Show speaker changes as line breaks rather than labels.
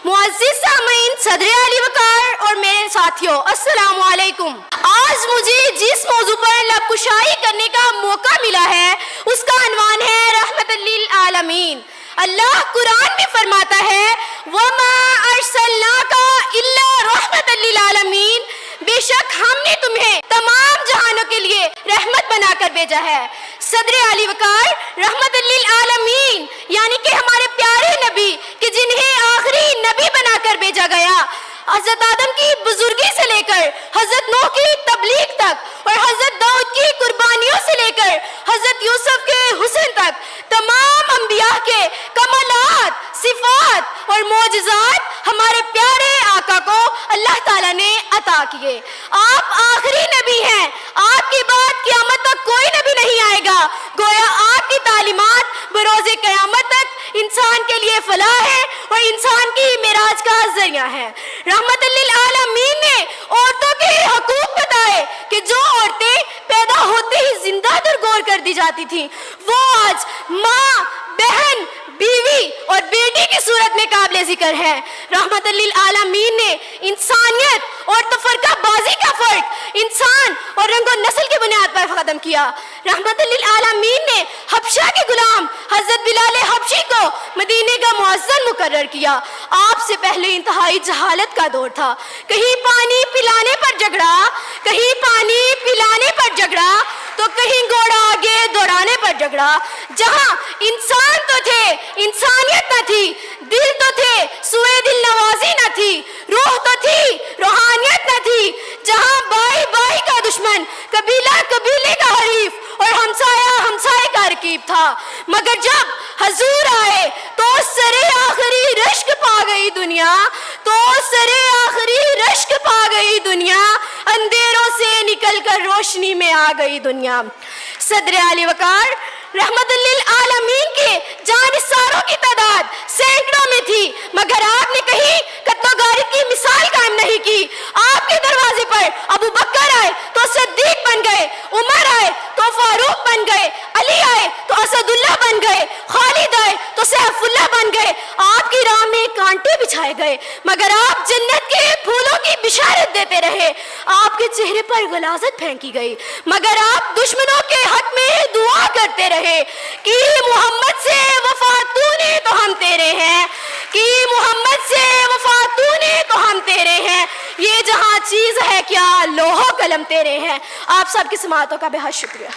मुअज़्ज़िज़ सामीन, सदर आली वकार और मेरे साथियों, अस्सलाम वालेकुम। आज मुझे जिस मौजू पर लबकुशाई करने का मौका मिला है उसका अनवान है रहमतल लिल आलमीन। अल्लाह कुरान में फरमाता है, वमा अर्सलनाका इल्ला रहमतल लिल आलमीन, बेशक हमने तुम्हें तमाम जहानों के लिए रहमत बनाकर भेजा है। सदर आली वकार रहमतल लिल आलमीन यानी कि हमारे प्यारे नबी कि जिन्हें आखिरी नबी बनाकर भेजा गया, हजरत आदम की बुजुर्गी से लेकर हजरत नूह की तबलीग तक और हजरत दाऊद की कुर्बानियों से लेकर हजरत यूसुफ के हुस्न तक तमाम अंबिया के कमालात, सिफात और मोजज़ात हमारे प्यारे आका को अल्लाह ताला ने अता किए। आप आखिरी नबी हैं, आपके बाद क़यामत तक कोई नबी नहीं आएगा। गोया आपकी तालीमात बरोज़े क़यामत तक इंसान के लिए फलाह है और इंसान की मेराज का जरिया है। रहमतल लिल आलमीन ने औरतों के हकूक बताए कि जो औरतें पैदा होते ही जिंदा दरगोर कर दी जाती थी, वो आज माँ, बहन, बीवी और बेटी की सूरत में काबिल जिक्र है। रहमतल लिल आलमीन ने इंसानियत और तफरकाबाजी का फर्क इंसान और रंगो नस्ल की बुनियाद पर खत्म किया। रहमतल लिल आलमीन ने हबशा के गुलाम हजरत बिलाल हबशी को मदीने का मुअज्जिन मुकर्रर किया। आपसे पहले इंतहाई जहालत का दौर था, कहीं पानी पिलाने पर झगड़ा, कहीं पानी पिलाने पर झगड़ा तो कहीं घोड़ा आगे दौड़ाने पर झगड़ा। जहां इंसान तो थे, इंसानियत न थी, दिल तो थे, सुए दिल नवाजी न थी, रूह तो थी, रूहानियत न थी। जहां भाई भाई का दुश्मन, कबीला कबीले का हरीफ और हमसाया हमसाए का रकीब था, मगर जब हजूर आए तो सरे आखिरी रश्क पा गई दुनिया, तो सरे आखिरी रश्क पा गई दुनिया, अंधेरों से निकलकर रोशनी में आ गई दुनिया। सदर आली वकार रहमतल लिल आलमीन के जानिसारों की तादाद सैकड़ों में थी, मगर आपने कहीं कत्लोगारी की मिसाल कायम नहीं की। आपके दरवाजे पर अबू बकर आए तो सिद्दीक बन गए, उमर आए तो फारूक बन गए, अली आए तो असदुल्लाह बन गए, खालिद आए तो सैफुल्लाह बन गए। आपकी राह में कांटे बिछाए गए, मगर आप जन्नत के फूलों की बिशारत देते रहे। आपके चेहरे पर गलाजत फेंकी गई, मगर आप दुश्मनों के हक में दुआ करते रहे कि मोहम्मद से वफा तूने तो हम तेरे हैं, कि मोहम्मद से वफा तूने तो हम तेरे हैं। ये जहां चीज है क्या, लोहो कलम तेरे हैं। आप सबकी समाअतों का बेहद शुक्रिया।